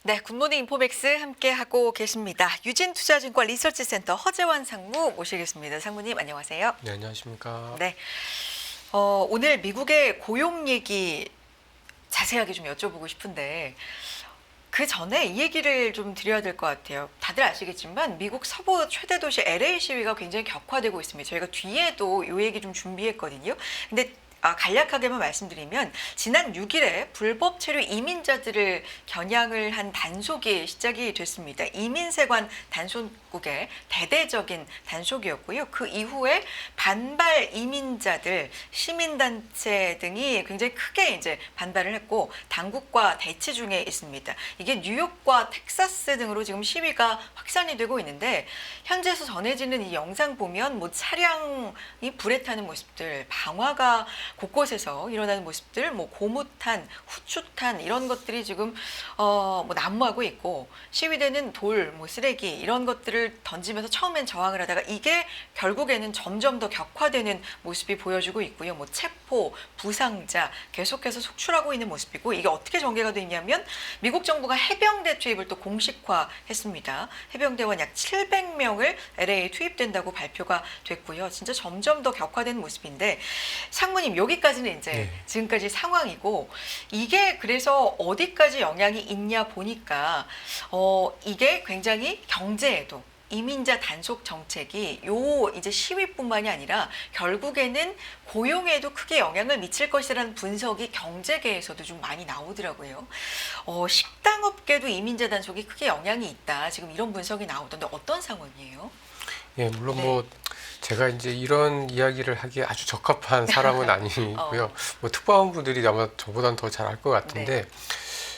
네, 굿모닝 인포맥스 함께하고 계십니다. 유진투자증권 리서치센터 허재환 상무 모시겠습니다. 상무님 안녕하세요. 네, 안녕하십니까. 네, 오늘 미국의 고용 얘기 자세하게 좀 여쭤보고 싶은데 그 전에 이 얘기를 좀 드려야 될 것 같아요. 다들 아시겠지만 미국 서부 최대 도시 LA 시위가 굉장히 격화되고 있습니다. 저희가 뒤에도 이 얘기 좀 준비했거든요. 근데 간략하게만 말씀드리면 지난 6일에 불법 체류 이민자들을 겨냥을 한 단속이 시작이 됐습니다. 이민세관 단속국의 대대적인 단속이었고요. 그 이후에 반발 이민자들, 시민단체 등이 굉장히 크게 이제 반발을 했고 당국과 대치 중에 있습니다. 이게 뉴욕과 텍사스 등으로 지금 시위가 확산이 되고 있는데 현재에서 전해지는 이 영상 보면 뭐 차량이 불에 타는 모습들, 방화가 곳곳에서 일어나는 모습들, 뭐 고무탄, 후추탄 이런 것들이 지금 뭐 난무하고 있고 시위대는 돌, 뭐 쓰레기 이런 것들을 던지면서 처음엔 저항을 하다가 이게 결국에는 점점 더 격화되는 모습이 보여지고 있고요. 뭐 체포, 부상자 계속해서 속출하고 있는 모습이고 이게 어떻게 전개가 돼 있냐면 미국 정부가 해병대 투입을 또 공식화했습니다. 해병대원 약 700명을 LA에 투입된다고 발표가 됐고요. 진짜 점점 더 격화되는 모습인데 상무님 여기까지는 이제 지금까지 상황이고 이게 그래서 어디까지 영향이 있냐 보니까 이게 굉장히 경제에도 이민자 단속 정책이 이제 시위뿐만이 아니라 결국에는 고용에도 크게 영향을 미칠 것이라는 분석이 경제계에서도 좀 많이 나오더라고요. 식당 업계도 이민자 단속이 크게 영향이 있다. 지금 이런 분석이 나오던데 어떤 상황이에요? 예, 물론 뭐 제가 이제 이런 이야기를 하기에 아주 적합한 사람은 아니고요. 뭐 특파원분들이 아마 저보다는 더 잘 알 것 같은데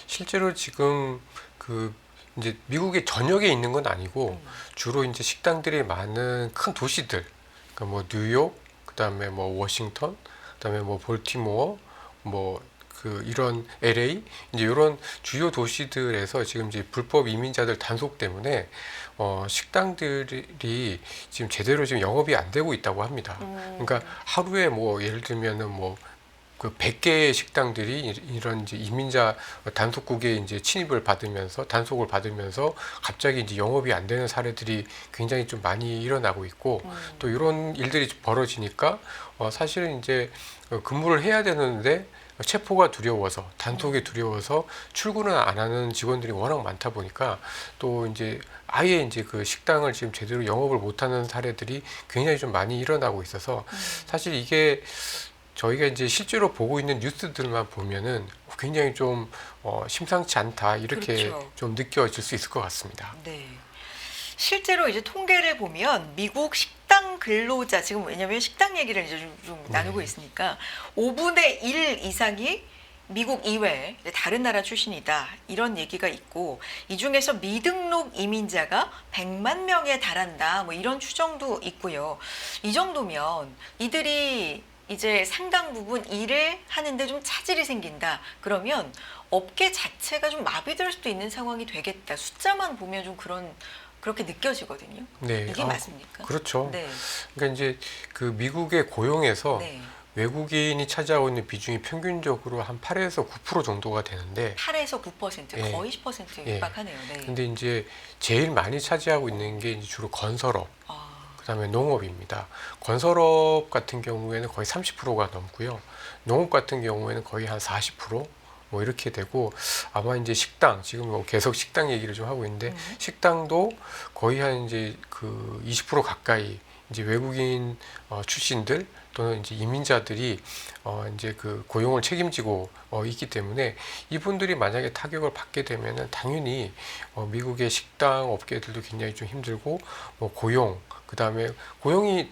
실제로 지금 그 이제 미국의 전역에 있는 건 아니고 주로 이제 식당들이 많은 큰 도시들, 그러니까 뭐 뉴욕, 그다음에 뭐 워싱턴, 그다음에 뭐 볼티모어, 뭐 그 이런 LA 이제 이런 주요 도시들에서 지금 이제 불법 이민자들 단속 때문에 식당들이 지금 제대로 지금 영업이 안 되고 있다고 합니다. 그러니까 하루에 뭐 예를 들면은 뭐 그 100개의 식당들이 이런 이제 이민자 단속국에 이제 침입을 받으면서 단속을 받으면서 갑자기 이제 영업이 안 되는 사례들이 굉장히 좀 많이 일어나고 있고 또 이런 일들이 벌어지니까 사실은 이제 근무를 해야 되는데 체포가 두려워서 단속이 두려워서 출근을 안 하는 직원들이 워낙 많다 보니까 또 이제 아예 이제 그 식당을 지금 제대로 영업을 못하는 사례들이 굉장히 좀 많이 일어나고 있어서 사실 이게 저희가 이제 실제로 보고 있는 뉴스들만 보면은 굉장히 좀 심상치 않다 이렇게 그렇죠. 좀 느껴질 수 있을 것 같습니다. 네. 실제로 이제 통계를 보면 미국 식당 근로자 지금 왜냐하면 식당 얘기를 이제 좀 나누고 있으니까 5분의 1 이상이 미국 이외 다른 나라 출신이다 이런 얘기가 있고 이 중에서 미등록 이민자가 100만 명에 달한다 뭐 이런 추정도 있고요. 이 정도면 이들이 이제 상당 부분 일을 하는데 좀 차질이 생긴다. 그러면 업계 자체가 좀 마비될 수도 있는 상황이 되겠다. 숫자만 보면 좀 그렇게 느껴지거든요. 네, 이게 맞습니까? 그렇죠. 네. 그러니까 이제 그 미국의 고용에서 네. 외국인이 차지하고 있는 비중이 평균적으로 한 8에서 9% 정도가 되는데 8에서 9% 예. 거의 10% 예. 육박하네요. 네. 근데 이제 제일 많이 차지하고 있는 게 이제 주로 건설업, 그다음에 농업입니다. 건설업 같은 경우에는 거의 30%가 넘고요. 농업 같은 경우에는 거의 한 40%뭐 이렇게 되고 아마 이제 식당 지금 뭐 계속 식당 얘기를 좀 하고 있는데 식당도 거의 한 이제 그 20% 가까이 이제 외국인 출신들 또는 이제 이민자들이 이제 그 고용을 책임지고 있기 때문에 이분들이 만약에 타격을 받게 되면은 당연히 미국의 식당 업계들도 굉장히 좀 힘들고 뭐 고용 그다음에 고용이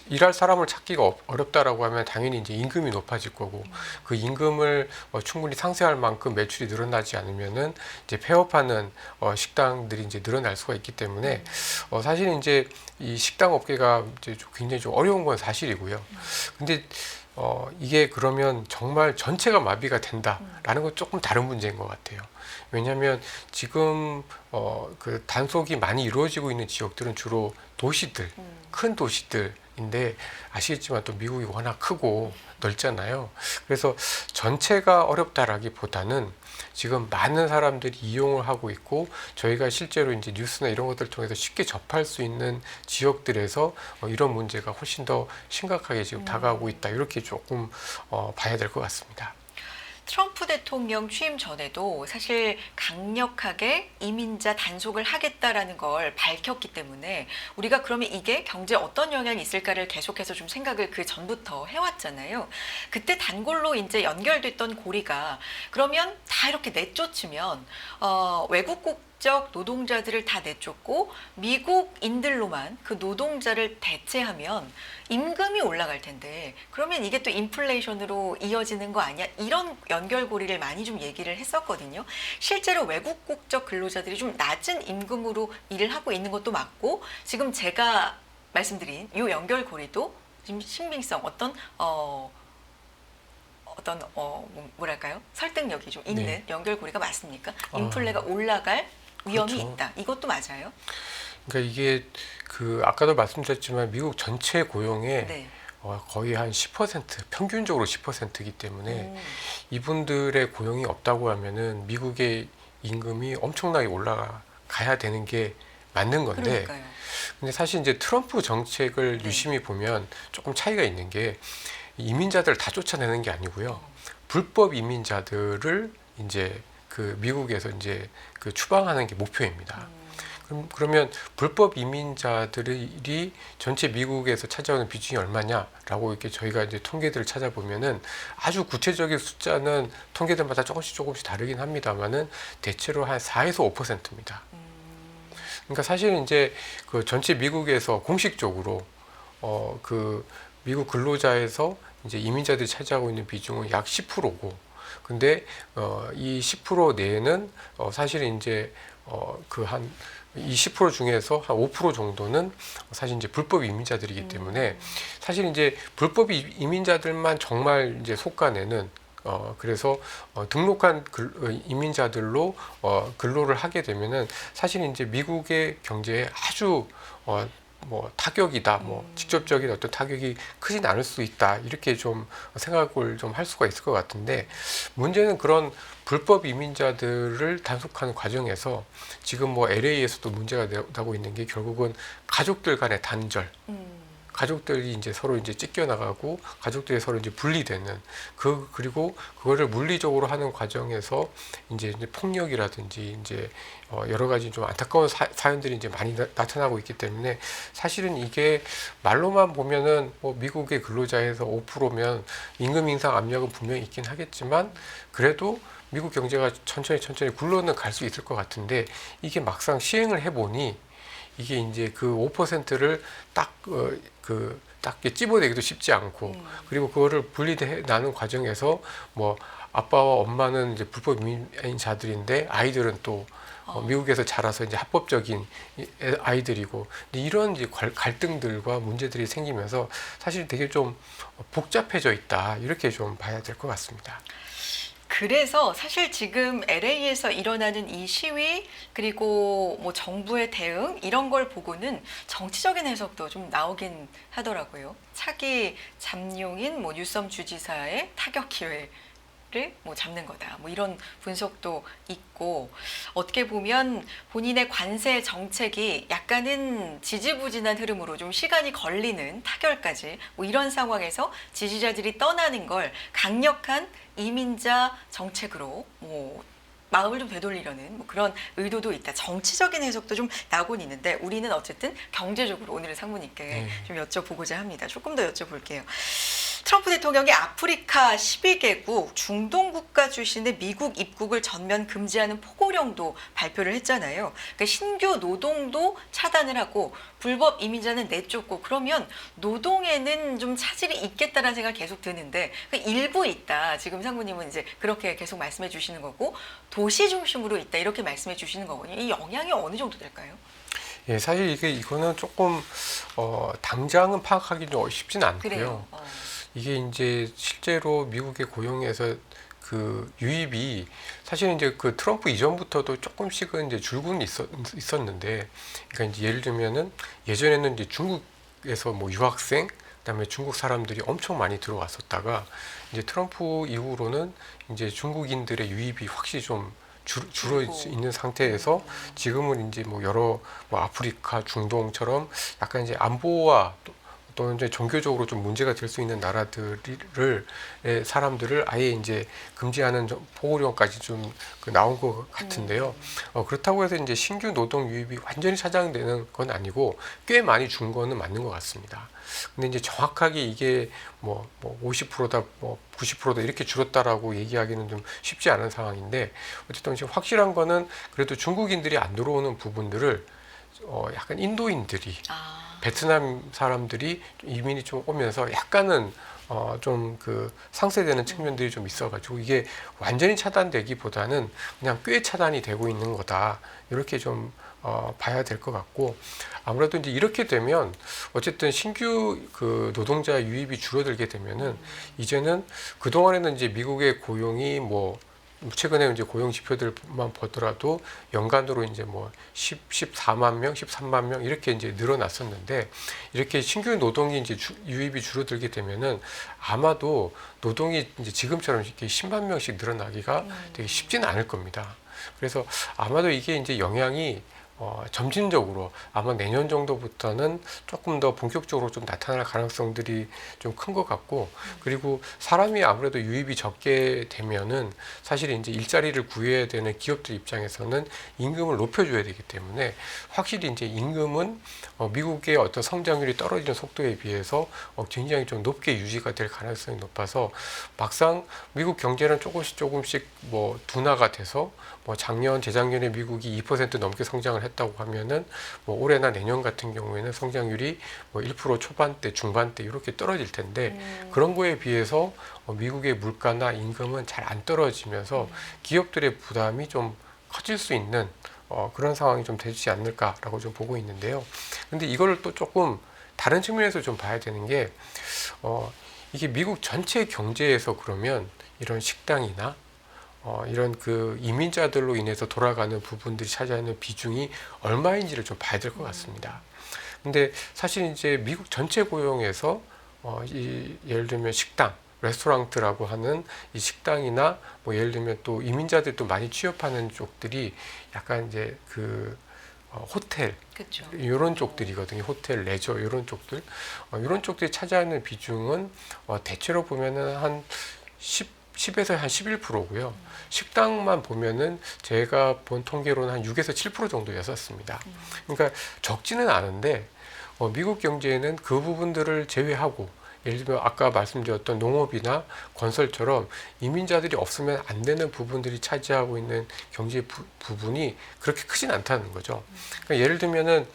일할 사람을 찾기가 어렵다라고 하면 당연히 이제 임금이 높아질 거고 그 임금을 충분히 상쇄할 만큼 매출이 늘어나지 않으면은 이제 폐업하는 식당들이 이제 늘어날 수가 있기 때문에 사실 이제 이 식당 업계가 이제 굉장히 좀 어려운 건 사실이고요. 근데 이게 그러면 정말 전체가 마비가 된다라는 건 조금 다른 문제인 것 같아요. 왜냐하면 지금 그 단속이 많이 이루어지고 있는 지역들은 주로 도시들, 큰 도시들 인데 아시겠지만 또 미국이 워낙 크고 넓잖아요. 그래서 전체가 어렵다라기보다는 지금 많은 사람들이 이용을 하고 있고 저희가 실제로 이제 뉴스나 이런 것들을 통해서 쉽게 접할 수 있는 지역들에서 이런 문제가 훨씬 더 심각하게 지금 다가오고 있다. 이렇게 조금 봐야 될 것 같습니다. 트럼프 대통령 취임 전에도 사실 강력하게 이민자 단속을 하겠다라는 걸 밝혔기 때문에 우리가 그러면 이게 경제에 어떤 영향이 있을까를 계속해서 좀 생각을 그 전부터 해왔잖아요. 그때 단골로 이제 연결됐던 고리가 그러면 다 이렇게 내쫓으면 외국 국적 노동자들을 다 내쫓고 미국인들로만 그 노동자를 대체하면 임금이 올라갈 텐데 그러면 이게 또 인플레이션으로 이어지는 거 아니야? 이런 연결고리를 많이 좀 얘기를 했었거든요. 실제로 외국 국적 근로자들이 좀 낮은 임금으로 일을 하고 있는 것도 맞고 지금 제가 말씀드린 이 연결고리도 지금 신빙성 뭐랄까요? 설득력이 좀 있는 네. 연결고리가 맞습니까? 인플레가 올라갈 위험이 그렇죠. 있다. 이것도 맞아요? 그러니까 이게 아까도 말씀드렸지만 미국 전체 고용의 네. 거의 한 10%, 평균적으로 10%이기 때문에 음. 이분들의 고용이 없다고 하면은 미국의 임금이 엄청나게 올라가야 되는 게 맞는 건데, 그러니까요. 근데 사실 이제 트럼프 정책을 네. 유심히 보면 조금 차이가 있는 게 이민자들을 다 쫓아내는 게 아니고요. 불법 이민자들을 이제 미국에서 이제 추방하는 게 목표입니다. 그러면 불법 이민자들이 전체 미국에서 찾아오는 비중이 얼마냐라고 이렇게 저희가 이제 통계들을 찾아보면은 아주 구체적인 숫자는 통계들마다 조금씩 다르긴 합니다만은 대체로 한 4에서 5%입니다. 그러니까 사실 이제 전체 미국에서 공식적으로 미국 근로자에서 이제 이민자들이 차지하고 있는 비중은 약 10%고, 근데 이 10% 내에는 사실 이제 이 10% 중에서 한 5% 정도는 사실 이제 불법 이민자들이기 때문에 사실 이제 불법 이민자들만 정말 이제 속가내는 그래서 등록한 이민자들로 근로를 하게 되면은 사실 이제 미국의 경제에 아주 타격이다, 직접적인 어떤 타격이 크진 않을 수 있다, 이렇게 좀 생각을 좀 할 수가 있을 것 같은데, 문제는 그런 불법 이민자들을 단속하는 과정에서 지금 LA에서도 문제가 나고 있는 게 결국은 가족들 간의 단절, 가족들이 이제 서로 이제 찢겨나가고 가족들이 서로 이제 분리되는 그리고 그거를 물리적으로 하는 과정에서 이제 폭력이라든지 이제 여러 가지 좀 안타까운 사연들이 이제 많이 나타나고 있기 때문에 사실은 이게 말로만 보면은 미국의 근로자에서 5%면 임금 인상 압력은 분명히 있긴 하겠지만 그래도 미국 경제가 천천히 굴러는 갈 수 있을 것 같은데 이게 막상 시행을 해보니 이게 이제 그 5%를 딱 찝어내기도 쉽지 않고, 그리고 그거를 분리해 나는 과정에서 아빠와 엄마는 이제 불법 이민자들인데 아이들은 또 미국에서 자라서 이제 합법적인 아이들이고, 이런 이제 갈등들과 문제들이 생기면서 사실 되게 좀 복잡해져 있다, 이렇게 좀 봐야 될 것 같습니다. 그래서 사실 지금 LA에서 일어나는 이 시위 그리고 정부의 대응 이런 걸 보고는 정치적인 해석도 좀 나오긴 하더라고요. 차기 잠룡인 뉴섬 주지사의 타격 기회를 잡는 거다. 이런 분석도 있고, 어떻게 보면 본인의 관세 정책이 약간은 지지부진한 흐름으로 좀 시간이 걸리는 타결까지 이런 상황에서 지지자들이 떠나는 걸 강력한 이민자 정책으로 마음을 좀 되돌리려는 그런 의도도 있다. 정치적인 해석도 좀 나오곤 있는데 우리는 어쨌든 경제적으로 오늘은 상무님께 좀 여쭤보고자 합니다. 조금 더 여쭤볼게요. 트럼프 대통령이 아프리카 12개국 중동 국가 출신의 미국 입국을 전면 금지하는 포고령도 발표를 했잖아요. 그러니까 신규 노동도 차단을 하고 불법 이민자는 내쫓고, 그러면 노동에는 좀 차질이 있겠다라는 생각이 계속 드는데 일부 있다. 지금 상무님은 이제 그렇게 계속 말씀해 주시는 거고, 도시 중심으로 있다 이렇게 말씀해 주시는 거거든요. 이 영향이 어느 정도 될까요? 예, 사실 이거는 조금 당장은 파악하기 좀 쉽진 않고요. 그래요. 이게 이제 실제로 미국의 고용에서 유입이 사실 이제 트럼프 이전부터도 조금씩은 이제 줄고는 있었는데, 그러니까 이제 예를 들면은 예전에는 이제 중국 미국에서 뭐 유학생, 그다음에 중국 사람들이 엄청 많이 들어왔었다가 이제 트럼프 이후로는 이제 중국인들의 유입이 확실히 좀 줄어 있는 상태에서 지금은 이제 뭐 여러 뭐 아프리카, 중동처럼 약간 이제 안보와 또는 이제 종교적으로 좀 문제가 될 수 있는 나라들을 사람들을 아예 이제 금지하는 보호령까지 좀 나온 것 같은데요. 그렇다고 해서 이제 신규 노동 유입이 완전히 차단되는 건 아니고 꽤 많이 준 거는 맞는 것 같습니다. 근데 이제 정확하게 이게 뭐 50%다, 뭐 90%다 이렇게 줄었다라고 얘기하기는 좀 쉽지 않은 상황인데 어쨌든 지금 확실한 거는 그래도 중국인들이 안 들어오는 부분들을 약간 인도인들이 베트남 사람들이 이민이 좀 오면서 약간은 좀 그 상쇄되는 측면들이 좀 있어가지고 이게 완전히 차단되기보다는 그냥 꽤 차단이 되고 있는 거다 이렇게 좀 봐야 될 것 같고 아무래도 이제 이렇게 되면 어쨌든 신규 그 노동자 유입이 줄어들게 되면은 이제는 그 동안에는 이제 미국의 고용이 뭐 최근에 이제 고용 지표들만 보더라도 연간으로 이제 뭐 14만 명, 13만 명 이렇게 이제 늘어났었는데 이렇게 신규 노동이 이제 유입이 줄어들게 되면은 아마도 노동이 이제 지금처럼 이렇게 10만 명씩 늘어나기가 되게 쉽지는 않을 겁니다. 그래서 아마도 이게 이제 영향이 점진적으로 아마 내년 정도부터는 조금 더 본격적으로 좀 나타날 가능성들이 좀 큰 것 같고 그리고 사람이 아무래도 유입이 적게 되면은 사실 이제 일자리를 구해야 되는 기업들 입장에서는 임금을 높여줘야 되기 때문에 확실히 이제 임금은 미국의 어떤 성장률이 떨어지는 속도에 비해서 굉장히 좀 높게 유지가 될 가능성이 높아서 막상 미국 경제는 조금씩 뭐 둔화가 돼서 뭐 작년, 재작년에 미국이 2% 넘게 성장을 했다고 하면은 뭐 올해나 내년 같은 경우에는 성장률이 뭐 1% 초반대, 중반대 이렇게 떨어질 텐데 그런 거에 비해서 미국의 물가나 임금은 잘 안 떨어지면서 기업들의 부담이 좀 커질 수 있는 그런 상황이 좀 되지 않을까라고 좀 보고 있는데요. 근데 이거를 또 조금 다른 측면에서 좀 봐야 되는 게 이게 미국 전체 경제에서 그러면 이런 식당이나 이런 그 이민자들로 인해서 돌아가는 부분들이 차지하는 비중이 얼마인지를 좀 봐야 될 것 같습니다. 근데 사실 이제 미국 전체 고용에서 예를 들면 식당, 레스토랑트라고 하는 이 식당이나 뭐 예를 들면 또 이민자들도 많이 취업하는 쪽들이 약간 이제 그 호텔 그쵸. 이런 쪽들이거든요. 호텔, 레저 이런 쪽들 이런 쪽들이 차지하는 비중은 대체로 보면은 한 10에서 한 11%고요. 식당만 보면은 제가 본 통계로는 한 6에서 7% 정도였었습니다. 그러니까 적지는 않은데 미국 경제에는 그 부분들을 제외하고 예를 들면 아까 말씀드렸던 농업이나 건설처럼 이민자들이 없으면 안 되는 부분들이 차지하고 있는 경제 부분이 그렇게 크진 않다는 거죠. 그러니까 예를 들면은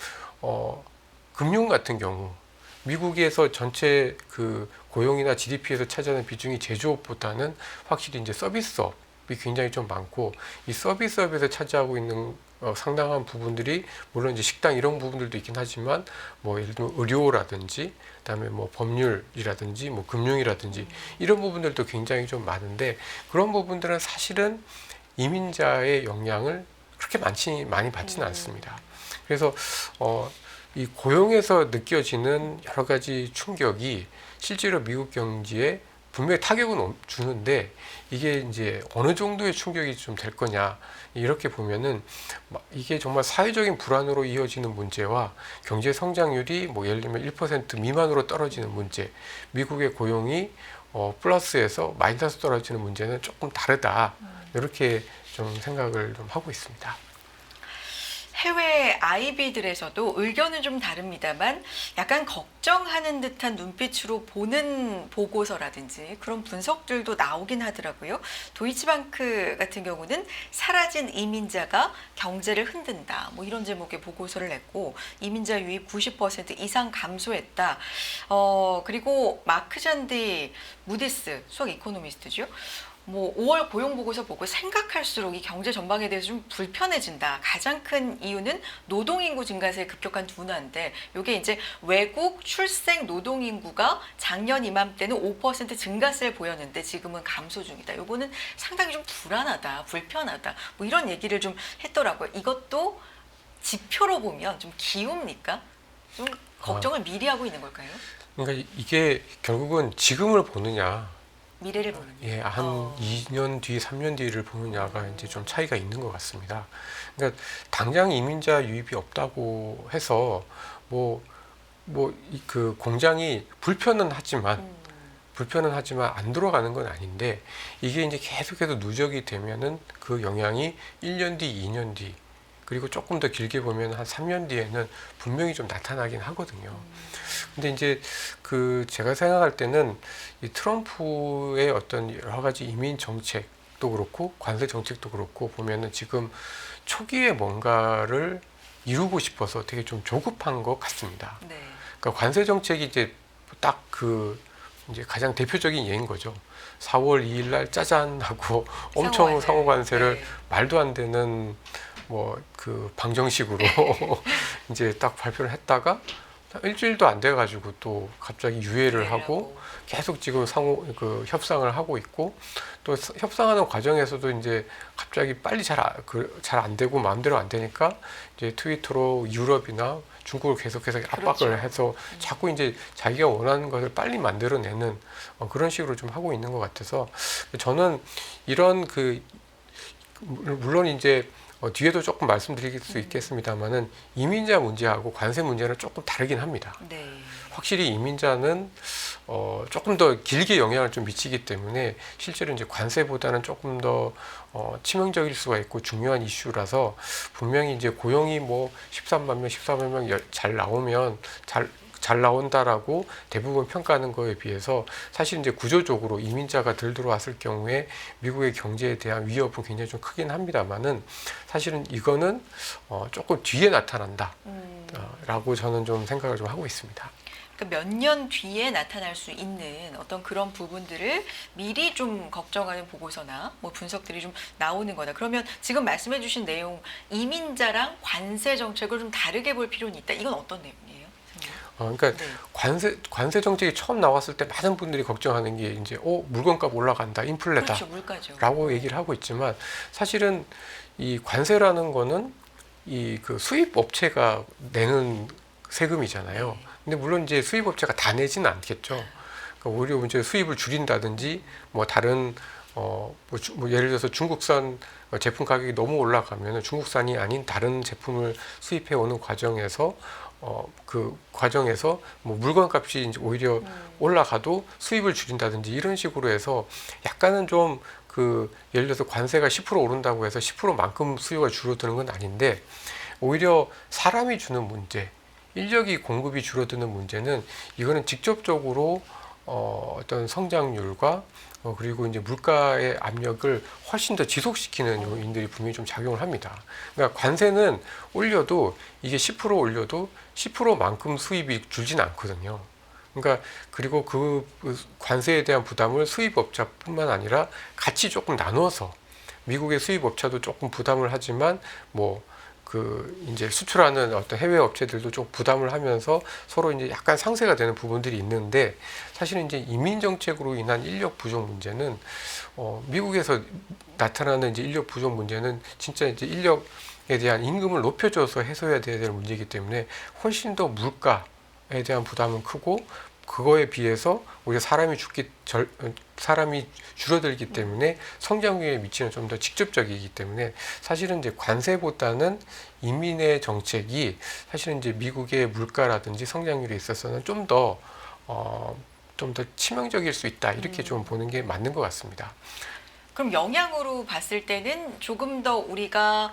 금융 같은 경우 미국에서 전체 그 고용이나 GDP에서 차지하는 비중이 제조업보다는 확실히 이제 서비스업이 굉장히 좀 많고 이 서비스업에서 차지하고 있는 상당한 부분들이 물론 이제 식당 이런 부분들도 있긴 하지만 뭐 예를 들면 의료라든지 그다음에 뭐 법률이라든지 뭐 금융이라든지 이런 부분들도 굉장히 좀 많은데 그런 부분들은 사실은 이민자의 영향을 그렇게 많이 받지는 않습니다. 그래서 이 고용에서 느껴지는 여러 가지 충격이 실제로 미국 경제에 분명히 타격은 주는데 이게 이제 어느 정도의 충격이 좀 될 거냐 이렇게 보면은 이게 정말 사회적인 불안으로 이어지는 문제와 경제 성장률이 뭐 예를 들면 1% 미만으로 떨어지는 문제, 미국의 고용이 플러스에서 마이너스 떨어지는 문제는 조금 다르다 이렇게 좀 생각을 좀 하고 있습니다. 해외 아이비들에서도 의견은 좀 다릅니다만 약간 걱정하는 듯한 눈빛으로 보는 보고서라든지 그런 분석들도 나오긴 하더라고요. 도이치방크 같은 경우는 사라진 이민자가 경제를 흔든다. 뭐 이런 제목의 보고서를 냈고 이민자 유입 90% 이상 감소했다. 그리고 마크 잔디 무디스 수석 이코노미스트죠. 뭐 5월 고용 보고서 보고 생각할수록 이 경제 전망에 대해서 좀 불편해진다. 가장 큰 이유는 노동 인구 증가세의 급격한 둔화인데 이게 이제 외국 출생 노동 인구가 작년 이맘때는 5% 증가세를 보였는데 지금은 감소 중이다. 요거는 상당히 좀 불안하다, 불편하다. 뭐 이런 얘기를 좀 했더라고요. 이것도 지표로 보면 좀 기웁니까? 좀 걱정을 미리 하고 있는 걸까요? 그러니까 이게 결국은 지금을 보느냐, 미래를 보는. 예, 한 2년 뒤, 3년 뒤를 보느냐가 이제 좀 차이가 있는 것 같습니다. 그러니까 당장 이민자 유입이 없다고 해서 그 공장이 불편은 하지만 안 돌아가는 건 아닌데, 이게 이제 계속해서 누적이 되면은 그 영향이 1년 뒤, 2년 뒤, 그리고 조금 더 길게 보면 한 3년 뒤에는 분명히 좀 나타나긴 하거든요. 근데 이제 그 제가 생각할 때는 이 트럼프의 어떤 여러 가지 이민 정책도 그렇고 관세 정책도 그렇고 보면은 지금 초기에 뭔가를 이루고 싶어서 되게 좀 조급한 것 같습니다. 네. 그러니까 관세 정책이 이제 딱 이제 가장 대표적인 예인 거죠. 4월 2일 날 짜잔 하고 엄청 상호 관세를 네. 말도 안 되는 그 방정식으로 이제 딱 발표를 했다가 일주일도 안 돼가지고 또 갑자기 유예를 하고 계속 지금 협상을 하고 있고, 또 협상하는 과정에서도 이제 갑자기 빨리 잘 안 되고 마음대로 안 되니까 이제 트위터로 유럽이나 중국을 계속해서 압박을 해서 자꾸 이제 자기가 원하는 것을 빨리 만들어내는 그런 식으로 좀 하고 있는 것 같아서, 저는 이런 물론 이제 뒤에도 조금 말씀드릴 수 있겠습니다만은 이민자 문제하고 관세 문제는 조금 다르긴 합니다. 네. 확실히 이민자는 조금 더 길게 영향을 좀 미치기 때문에 실제로 이제 관세보다는 조금 더 치명적일 수가 있고 중요한 이슈라서, 분명히 이제 고용이 13만 명, 14만 명 잘 나오면 잘 나온다라고 대부분 평가하는 거에 비해서 사실 이제 구조적으로 이민자가 덜 들어왔을 경우에 미국의 경제에 대한 위협은 굉장히 좀 크긴 합니다만은, 사실은 이거는 조금 뒤에 나타난다 라고 저는 좀 생각을 좀 하고 있습니다. 그러니까 몇 년 뒤에 나타날 수 있는 어떤 그런 부분들을 미리 좀 걱정하는 보고서나 분석들이 좀 나오는 거다. 그러면 지금 말씀해 주신 내용, 이민자랑 관세 정책을 좀 다르게 볼 필요는 있다. 이건 어떤 내용이에요? 그러니까 네. 관세 정책이 처음 나왔을 때 많은 분들이 걱정하는 게 이제 물건값 올라간다, 인플레다, 그렇죠, 물가죠. 라고 얘기를 하고 있지만, 사실은 이 관세라는 거는 그 수입 업체가 내는 세금이잖아요. 네. 근데 물론 이제 수입 업체가 다 내지는 않겠죠. 그러니까 오히려 이제 수입을 줄인다든지 다른 예를 들어서 중국산 제품 가격이 너무 올라가면 중국산이 아닌 다른 제품을 수입해 오는 과정에서 그 과정에서 물건값이 이제 오히려 올라가도 수입을 줄인다든지 이런 식으로 해서 약간은 좀 예를 들어서 관세가 10% 오른다고 해서 10%만큼 수요가 줄어드는 건 아닌데, 오히려 사람이 주는 문제, 인력이 공급이 줄어드는 문제는 이거는 직접적으로 어떤 성장률과 그리고 이제 물가의 압력을 훨씬 더 지속시키는 요인들이 분명히 좀 작용을 합니다. 그러니까 관세는 올려도 이게 10% 올려도 10%만큼 수입이 줄진 않거든요. 그러니까 그리고 그 관세에 대한 부담을 수입업자뿐만 아니라 같이 조금 나눠서 미국의 수입업자도 조금 부담을 하지만 이제 수출하는 어떤 해외 업체들도 좀 부담을 하면서 서로 이제 약간 상쇄가 되는 부분들이 있는데, 사실은 이제 이민 정책으로 인한 인력 부족 문제는 미국에서 나타나는 이제 인력 부족 문제는 진짜 이제 인력에 대한 임금을 높여줘서 해소해야 될 문제이기 때문에 훨씬 더 물가에 대한 부담은 크고, 그거에 비해서 우리가 사람이 줄어들기 때문에 성장률에 미치는 좀 더 직접적이기 때문에, 사실은 이제 관세보다는 이민의 정책이 사실은 이제 미국의 물가라든지 성장률에 있어서는 좀 더 치명적일 수 있다, 이렇게 좀 보는 게 맞는 것 같습니다. 그럼 영향으로 봤을 때는 조금 더 우리가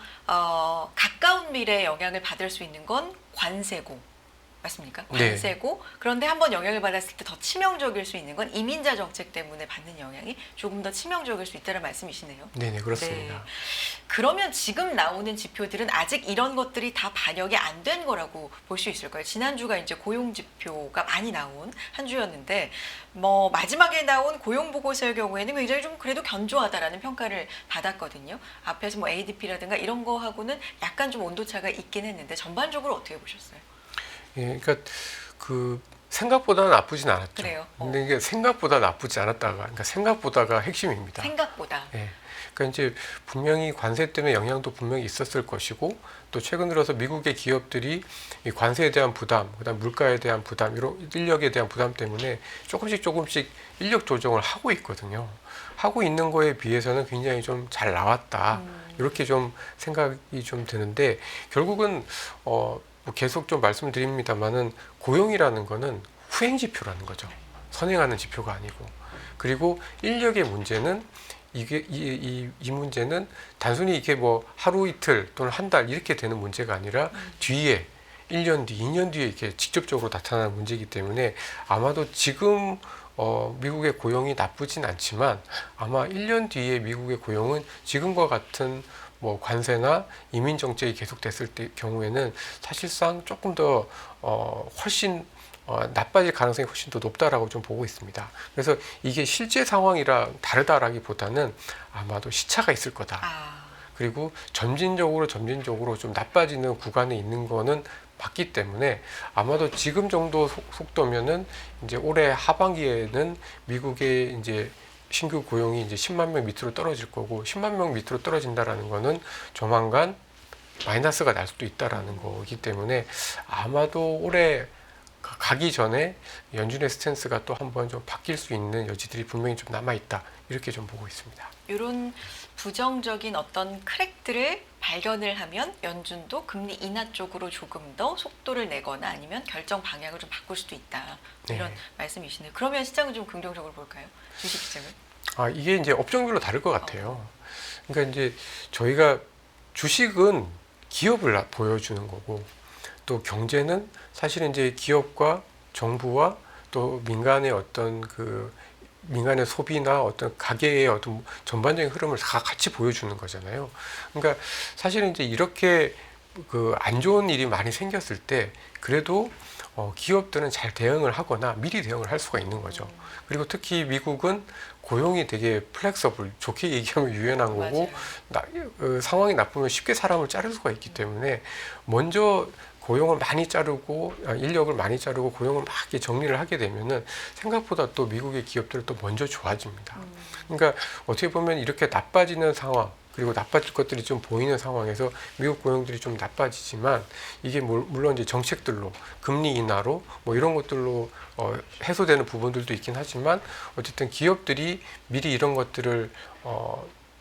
가까운 미래에 영향을 받을 수 있는 건 관세고, 맞습니까? 관세고, 네. 그런데 한번 영향을 받았을 때 더 치명적일 수 있는 건 이민자 정책 때문에 받는 영향이 조금 더 치명적일 수 있다는 말씀이시네요. 네, 그렇습니다. 네. 그러면 지금 나오는 지표들은 아직 이런 것들이 다 반영이 안 된 거라고 볼 수 있을까요? 지난주가 이제 고용 지표가 많이 나온 한 주였는데, 마지막에 나온 고용 보고서의 경우에는 굉장히 좀 그래도 견조하다라는 평가를 받았거든요. 앞에서 ADP라든가 이런 거하고는 약간 좀 온도차가 있긴 했는데, 전반적으로 어떻게 보셨어요? 예, 그러니까 생각보다 나쁘진 않았죠. 그래요? 근데 이게 생각보다 나쁘지 않았다가, 그러니까 생각보다가 핵심입니다. 생각보다. 예. 그러니까 이제 분명히 관세 때문에 영향도 분명히 있었을 것이고 또 최근 들어서 미국의 기업들이 이 관세에 대한 부담, 그다음 물가에 대한 부담, 이런 인력에 대한 부담 때문에 조금씩 인력 조정을 하고 있거든요. 하고 있는 거에 비해서는 굉장히 좀 잘 나왔다. 이렇게 좀 생각이 좀 드는데 결국은 뭐 계속 좀 말씀드립니다만은 고용이라는 거는 후행 지표라는 거죠. 선행하는 지표가 아니고. 그리고 인력의 문제는 이게 이 문제는 단순히 이게 뭐 하루 이틀 또는 한 달 이렇게 되는 문제가 아니라 뒤에 1년 뒤, 2년 뒤에 이렇게 직접적으로 나타나는 문제이기 때문에 아마도 지금 미국의 고용이 나쁘진 않지만 아마 1년 뒤에 미국의 고용은 지금과 같은 뭐 관세나 이민 정책이 계속됐을 때 경우에는 사실상 조금 더 훨씬 나빠질 가능성이 훨씬 더 높다라고 좀 보고 있습니다. 그래서 이게 실제 상황이랑 다르다라기보다는 아마도 시차가 있을 거다. 그리고 점진적으로 좀 나빠지는 구간에 있는 거는 맞기 때문에 아마도 지금 정도 속도면은 이제 올해 하반기에는 미국의 이제 신규 고용이 이제 10만 명 밑으로 떨어질 거고 10만 명 밑으로 떨어진다라는 거는 조만간 마이너스가 날 수도 있다라는 거기 때문에 아마도 올해 가기 전에 연준의 스탠스가 또 한번 좀 바뀔 수 있는 여지들이 분명히 좀 남아 있다 이렇게 좀 보고 있습니다. 이런 부정적인 어떤 크랙들을 발견을 하면 연준도 금리 인하 쪽으로 조금 더 속도를 내거나 아니면 결정 방향을 좀 바꿀 수도 있다. 이런 말씀이시네요. 그러면 시장은 좀 긍정적으로 볼까요? 주식 시장은? 이게 이제 업종별로 다를 것 같아요. 그러니까 이제 저희가 주식은 기업을 보여주는 거고 또 경제는 사실은 이제 기업과 정부와 또 민간의 어떤 그 민간의 소비나 어떤 가계의 어떤 전반적인 흐름을 다 같이 보여주는 거잖아요. 그러니까 사실은 이제 이렇게 그 안 좋은 일이 많이 생겼을 때 그래도 기업들은 잘 대응을 하거나 미리 대응을 할 수가 있는 거죠. 그리고 특히 미국은 고용이 되게 플렉서블, 좋게 얘기하면 유연한 거고 상황이 나쁘면 쉽게 사람을 자를 수가 있기 때문에 먼저 고용을 많이 자르고 인력을 많이 자르고 고용을 막 이렇게 정리를 하게 되면은 생각보다 또 미국의 기업들은 또 먼저 좋아집니다. 그러니까 어떻게 보면 이렇게 나빠지는 상황 그리고 나빠질 것들이 좀 보이는 상황에서 미국 고용들이 좀 나빠지지만 이게 물론 이제 정책들로 금리 인하로 뭐 이런 것들로 해소되는 부분들도 있긴 하지만 어쨌든 기업들이 미리 이런 것들을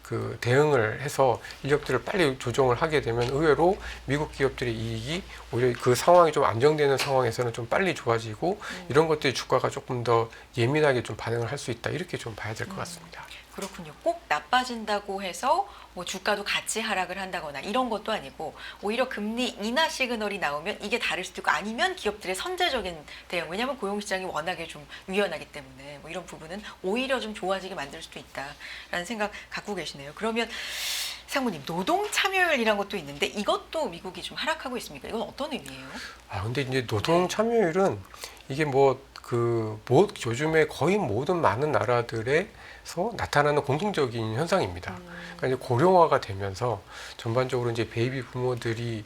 그 대응을 해서 인력들을 빨리 조정을 하게 되면 의외로 미국 기업들의 이익이 오히려 그 상황이 좀 안정되는 상황에서는 좀 빨리 좋아지고 이런 것들이 주가가 조금 더 예민하게 좀 반응을 할 수 있다 이렇게 좀 봐야 될 것 같습니다. 그렇군요. 꼭 나빠진다고 해서 뭐 주가도 같이 하락을 한다거나 이런 것도 아니고 오히려 금리 인하 시그널이 나오면 이게 다를 수도 있고 아니면 기업들의 선제적인 대응 왜냐하면 고용시장이 워낙에 좀 유연하기 때문에 뭐 이런 부분은 오히려 좀 좋아지게 만들 수도 있다라는 생각 갖고 계시네요. 그러면 상무님 노동 참여율이란 것도 있는데 이것도 미국이 좀 하락하고 있습니까? 이건 어떤 의미예요? 근데 이제 노동 참여율은 이게 요즘에 거의 모든 많은 나라들에서 나타나는 공통적인 현상입니다. 그러니까 이제 고령화가 되면서 전반적으로 이제 베이비 부모들이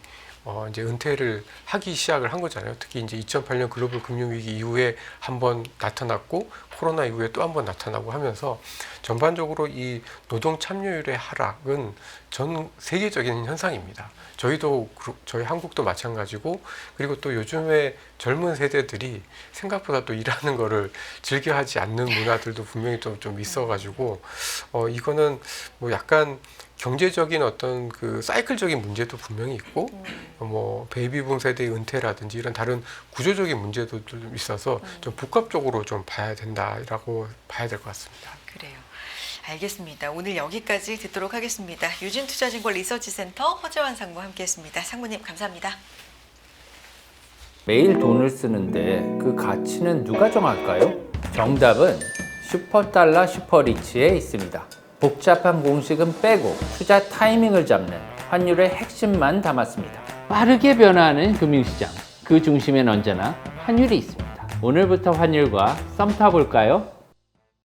이제 은퇴를 하기 시작을 한 거잖아요. 특히 이제 2008년 글로벌 금융위기 이후에 한번 나타났고 코로나 이후에 또 한번 나타나고 하면서 전반적으로 이 노동 참여율의 하락은 전 세계적인 현상입니다. 저희 한국도 마찬가지고 그리고 또 요즘에 젊은 세대들이 생각보다 또 일하는 거를 즐겨하지 않는 문화들도 분명히 좀 있어가지고 이거는 뭐 약간 경제적인 어떤 그 사이클적인 문제도 분명히 있고 뭐 베이비붐 세대의 은퇴라든지 이런 다른 구조적인 문제도 좀 있어서 좀 복합적으로 좀 봐야 된다라고 봐야 될 것 같습니다. 그래요. 알겠습니다. 오늘 여기까지 듣도록 하겠습니다. 유진투자증권 리서치센터 허재환 상무 함께했습니다. 상무님 감사합니다. 매일 돈을 쓰는데 그 가치는 누가 정할까요? 정답은 슈퍼달러 슈퍼리치에 있습니다. 복잡한 공식은 빼고 투자 타이밍을 잡는 환율의 핵심만 담았습니다. 빠르게 변화하는 금융시장, 그 중심엔 언제나 환율이 있습니다. 오늘부터 환율과 썸 타볼까요?